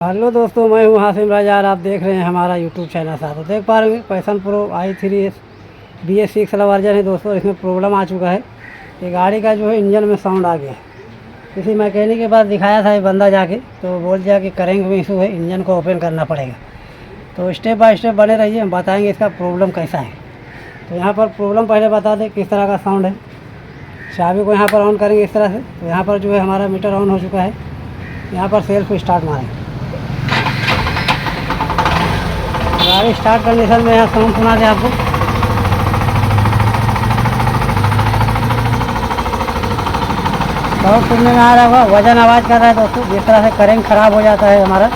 Hello दोस्तों, मैं हूँ हासिम राजा और आप देख रहे हैं हमारा यूट्यूब चैनल। साथ तो देख पा रहे हैं पैशन प्रो i3 BS6 वाला वर्जन है दोस्तों। इसमें प्रॉब्लम आ चुका है कि गाड़ी का जो है इंजन में साउंड आ गया है। किसी मैकेनिक के पास दिखाया था ये बंदा जाके, तो बोल दिया कि करेंट में इशू है, इंजन को ओपन करना पड़ेगा। तो स्टेप बाय स्टेप बने रहिए, हम बताएँगे इसका प्रॉब्लम कैसा है। तो यहाँ पर प्रॉब्लम पहले बता दें किस तरह का साउंड है। चाबी को यहाँ पर ऑन करेंगे इस तरह से, तो यहाँ पर जो है हमारा मीटर ऑन हो चुका है। यहाँ पर सेल्फ को स्टार्ट मारेंगे, गाड़ी स्टार्ट कंडीशन में यहाँ साउंड सुना दे आपको। साउंड सुनने में आ रहा होगा, वजन आवाज़ कर रहा है दोस्तों। जिस तरह से करेंट ख़राब हो जाता है हमारा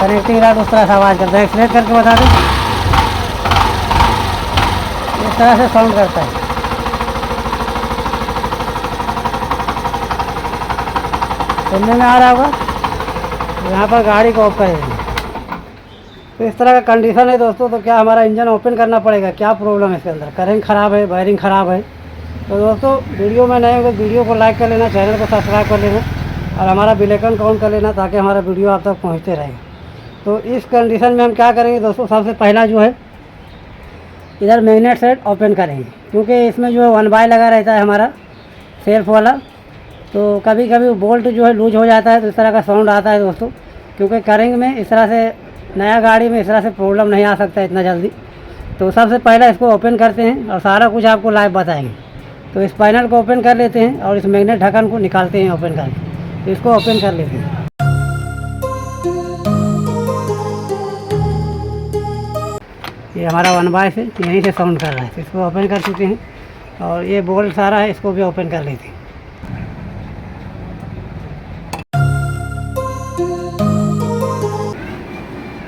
कनेक्टिंग रॉड, उस तरह से आवाज़ करता है। एक्सलेट करके बता दें, इस तरह से साउंड करता है। सुनने में आ रहा होगा। यहाँ पर गाड़ी को ऑफ करेंगे, तो इस तरह का कंडीशन है दोस्तों। तो क्या हमारा इंजन ओपन करना पड़ेगा? क्या प्रॉब्लम है इसके अंदर? करेंट ख़राब है, वायरिंग ख़राब है। तो दोस्तों वीडियो में नए हो तो वीडियो को लाइक कर लेना, चैनल को सब्सक्राइब कर लेना और हमारा बेल आइकन ऑन कर लेना, ताकि हमारा वीडियो आप तक पहुँचते रहेगा। तो इस कंडीशन में हम क्या करेंगे दोस्तों, सबसे पहला जो है इधर मैग्नेट सेट ओपन करेंगे, क्योंकि इसमें जो है 1 बाय लगा रहता है हमारा सेल्फ वाला। तो कभी कभी बोल्ट जो है लूज हो जाता है, तो इस तरह का साउंड आता है दोस्तों। क्योंकि करेंगे में इस तरह से नया गाड़ी में इस तरह से प्रॉब्लम नहीं आ सकता इतना जल्दी। तो सबसे पहले इसको ओपन करते हैं और सारा कुछ आपको लाइव बताएंगे। तो इस पैनल को ओपन कर लेते हैं और इस मैग्नेट ढक्कन को निकालते हैं ओपन करके। तो इसको ओपन कर लेते हैं। ये हमारा 1 बाय से यहीं से साउंड कर रहा है, तो इसको ओपन कर चुके हैं। और ये बोल्ट सारा है, इसको भी ओपन कर लेते हैं।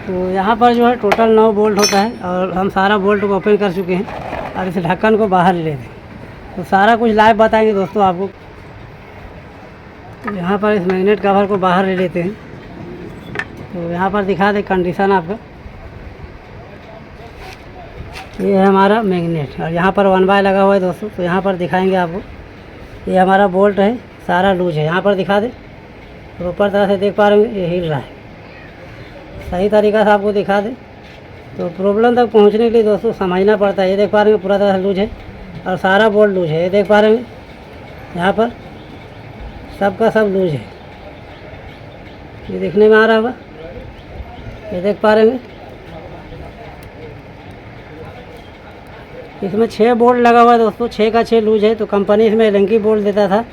तो यहाँ पर जो है टोटल 9 बोल्ट होता है और हम सारा बोल्ट को ओपन कर चुके हैं और इस ढक्कन को बाहर ले लेते हैं। तो सारा कुछ लाइव बताएंगे दोस्तों आपको। तो यहाँ पर इस मैग्नेट कवर को बाहर ले लेते हैं। तो यहाँ पर दिखा दे कंडीशन आपका। ये है हमारा मैग्नेट और यहाँ पर 1 बाय लगा हुआ है दोस्तों। तो यहाँ पर दिखाएंगे आपको। ये हमारा बोल्ट है, सारा लूज है। यहाँ पर दिखा दे, ऊपर तरह से देख पा रहे हैं, ये हिल रहा है। सही तरीक़ा से आपको दिखा दे। तो प्रॉब्लम तक पहुंचने के लिए दोस्तों समझना पड़ता है। ये देख पा रहे हैं पूरा तरह से लूज है और सारा बोल्ट लूज है। ये देख पा रहे हैं, यहाँ पर सबका सब लूज है। ये देखने में आ रहा होगा, ये देख पा रहे हैं। इसमें 6 बोल्ट लगा हुआ है दोस्तों, 6 का 6 लूज है। तो कंपनी इसमें एलंकी बोल्ट देता था,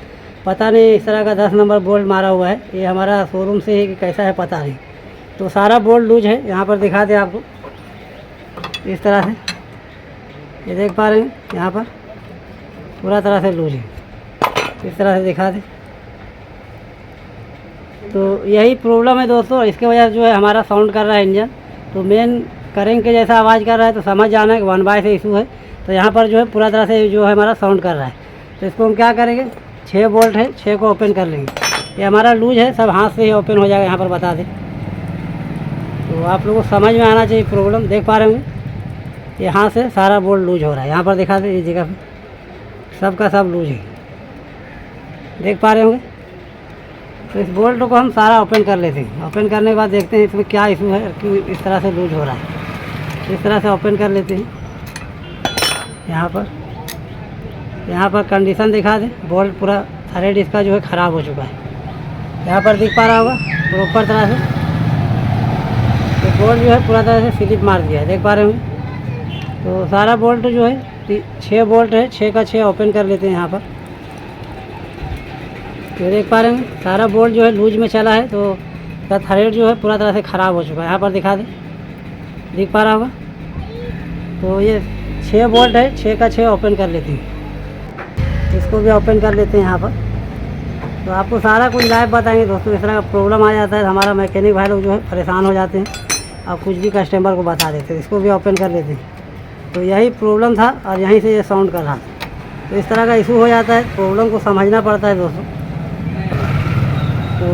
पता नहीं इस तरह का 10 नंबर बोल्ट मारा हुआ है। ये हमारा शोरूम से है कि कैसा है पता नहीं। तो सारा बोल्ट लूज है। यहाँ पर दिखा दे आपको, इस तरह से ये देख पा रहे हैं, यहाँ पर पूरा तरह से लूज है। इस तरह से दिखा दे। तो यही प्रॉब्लम है दोस्तों, इसके वजह से जो है हमारा साउंड कर रहा है इंजन। तो मेन करेंट के जैसा आवाज़ कर रहा है, तो समझ जाना है कि 1 बाय से इशू है। तो यहाँ पर जो है पूरा तरह से जो है हमारा साउंड कर रहा है। तो इसको हम क्या करेंगे, 6 बोल्ट है, 6 को ओपन कर लेंगे। ये हमारा लूज है, सब हाथ से ही ओपन हो जाएगा। यहाँ पर बता दें, तो आप लोगों को समझ में आना चाहिए प्रॉब्लम। देख पा रहे होंगे, यहाँ से सारा बोल्ट लूज हो रहा है। यहाँ पर दिखा दे, इस जगह पे सबका सब लूज है, देख पा रहे होंगे। तो इस बोल्ट को हम सारा ओपन कर लेते हैं। ओपन करने के बाद देखते हैं इसमें क्या इशू है, क्यों इस तरह से लूज हो रहा है। इस तरह से ओपन कर लेते हैं। यहाँ पर कंडीशन दिखा दे, बोल्ट पूरा थ्रेड इसका जो है ख़राब हो चुका है। यहाँ पर दिख पा रहा होगा प्रॉपर तरह से, तो बोल्ट जो है पूरा तरह से स्लिप मार दिया है, देख पा रहे होंगे। तो सारा बोल्ट जो है 6 बोल्ट है, 6 का 6 ओपन कर लेते हैं यहाँ पर। तो देख पा रहे हैं सारा बोल्ट जो है लूज में चला है, तो इसका थ्रेड जो है पूरा तरह से ख़राब हो चुका है। यहाँ पर दिखा दे, दिख पा रहा होगा। तो ये 6 बोल्ट है, 6 का 6 ओपन कर लेते हैं। इसको भी ओपन कर लेते हैं यहाँ पर। तो आपको सारा कुछ लाइव बताएंगे दोस्तों। इस तरह का प्रॉब्लम आ जाता है, हमारा मैकेनिक भाई लोग जो है परेशान हो जाते हैं और कुछ भी कस्टमर को बता देते हैं। इसको भी ओपन कर लेते हैं। तो यही प्रॉब्लम था और यहीं से ये साउंड कर रहा था। तो इस तरह का इशू हो जाता है, प्रॉब्लम को समझना पड़ता है दोस्तों। तो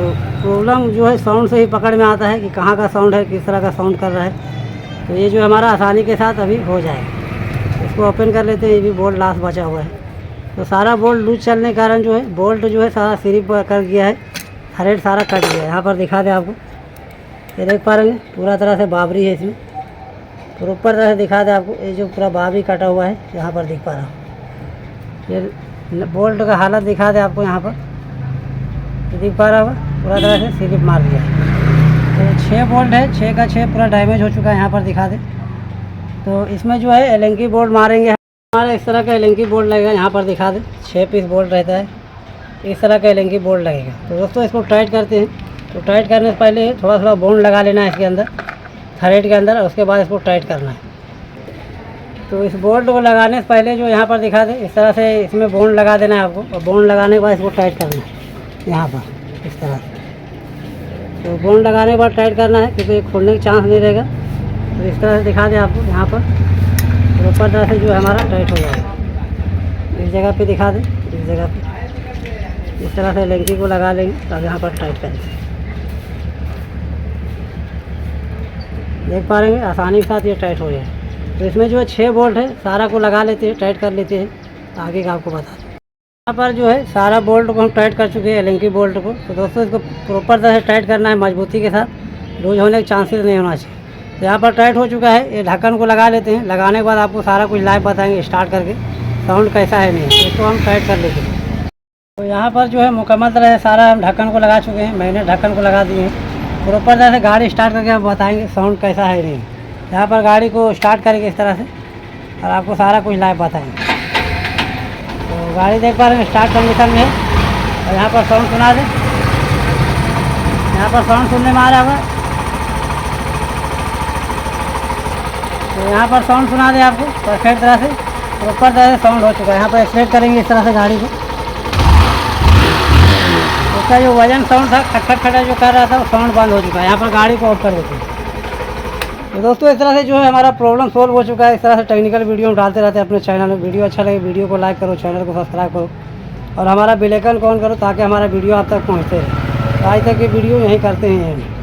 प्रॉब्लम जो है साउंड से ही पकड़ में आता है कि कहाँ का साउंड है, किस तरह का साउंड कर रहा है। तो ये जो हमारा आसानी के साथ अभी हो जाएगा। इसको ओपन कर लेते हैं। ये भी बोल्ट लास्ट बचा हुआ है। तो सारा बोल्ट लूज चलने के कारण जो है बोल्ट जो है सारा स्लिप कर गया है, थ्रेड सारा कट गया है। यहाँ पर दिखा दे आपको, ये देख पा रहे हैं पूरा तरह से बाबरी है इसमें। फिर ऊपर तरह से दिखा दे आपको, ये जो पूरा बाबरी कटा हुआ है यहाँ पर दिख पा रहा हूँ। ये बोल्ट का हालत दिखा दे आपको, यहाँ पर ये दिख पा रहा होगा पूरा तरह से स्लिप मार दिया है। तो 6 बोल्ट है, 6 का 6 पूरा डैमेज हो चुका है, यहाँ पर दिखा दे। तो इसमें जो है एलेंकी बोल्ट मारेंगे, हमारा इस तरह का एलेंकी बोल्ट लगेगा, यहाँ पर दिखा दे 6 पीस बोल्ट रहता है, इस तरह का एलेंकी बोल्ट लगेगा। तो दोस्तों इसको टाइट करते हैं। तो टाइट करने से पहले थोड़ा थोड़ा बॉन्ड लगा लेना है इसके अंदर, थ्रेड के अंदर, और उसके बाद इसको टाइट करना है। तो इस बोल्ट को लगाने से पहले जो यहाँ पर दिखा दे इस तरह से इसमें बॉन्ड लगा देना है आपको, और बॉन्ड लगाने के बाद इसको टाइट करना है यहाँ पर इस तरह से। तो बॉन्ड लगाने के बाद टाइट करना है क्योंकि खोलने का चांस नहीं रहेगा। तो इस तरह से दिखा दे आपको यहाँ पर, तो ऊपर तरह से जो है हमारा टाइट हो जाएगा। इस जगह पे दिखा दे, इस जगह पे इस तरह से लेंकी को लगा लेंगे, तब यहाँ पर टाइट करेंगे। देख पा रहे हैं आसानी के साथ ये टाइट हो जाए। तो इसमें जो है 6 बोल्ट है, सारा को लगा लेते हैं, टाइट कर लेते हैं, आगे का आपको बता दें। यहाँ पर जो है सारा बोल्ट को हम टाइट कर चुके हैं, एलेंकी बोल्ट को। तो दोस्तों इसको प्रॉपर तरह से टाइट करना है, मजबूती के साथ, लूज होने के चांसेस नहीं होना चाहिए। तो यहाँ पर टाइट हो चुका है, ये ढक्कन को लगा लेते हैं। लगाने के बाद आपको सारा कुछ लाइव बताएंगे स्टार्ट करके, साउंड कैसा है नहीं, इसको हम टाइट कर लेते हैं। तो यहाँ पर जो है मुकम्मल तरह से सारा हम ढक्कन को लगा चुके हैं, मैंने ढक्कन को लगा दिए हैं। प्रॉपर तरह से गाड़ी स्टार्ट करके आप बताएंगे साउंड कैसा है नहीं। यहाँ पर गाड़ी को स्टार्ट करेंगे इस तरह से, और आपको सारा कुछ लाइव बताएंगे। तो गाड़ी देख पा रहे हैं स्टार्ट कंडीशन में है, और यहाँ पर साउंड सुना दे, यहाँ पर साउंड सुनने में आ रहा होगा। तो यहाँ पर साउंड सुना दे आपको परफेक्ट तरह से, प्रॉपर तरह से साउंड हो चुका है। यहाँ पर एक्सलेट करेंगे इस तरह से गाड़ी को, उसका जो वजन साउंड था खटखट खटा जो कर रहा था वो साउंड बंद हो चुका है। यहाँ पर गाड़ी को ऑफ कर देते हैं। तो दोस्तों इस तरह से जो है हमारा प्रॉब्लम सोल्व हो चुका है। इस तरह से टेक्निकल वीडियो हम डालते रहते हैं अपने चैनल में। वीडियो अच्छा लगे वीडियो को लाइक करो, चैनल को सब्सक्राइब करो, और हमारा बेल आइकन ऑन करो ताकि हमारा वीडियो आप तक पहुँचते रहे। तो आज तक की वीडियो यहीं करते हैं।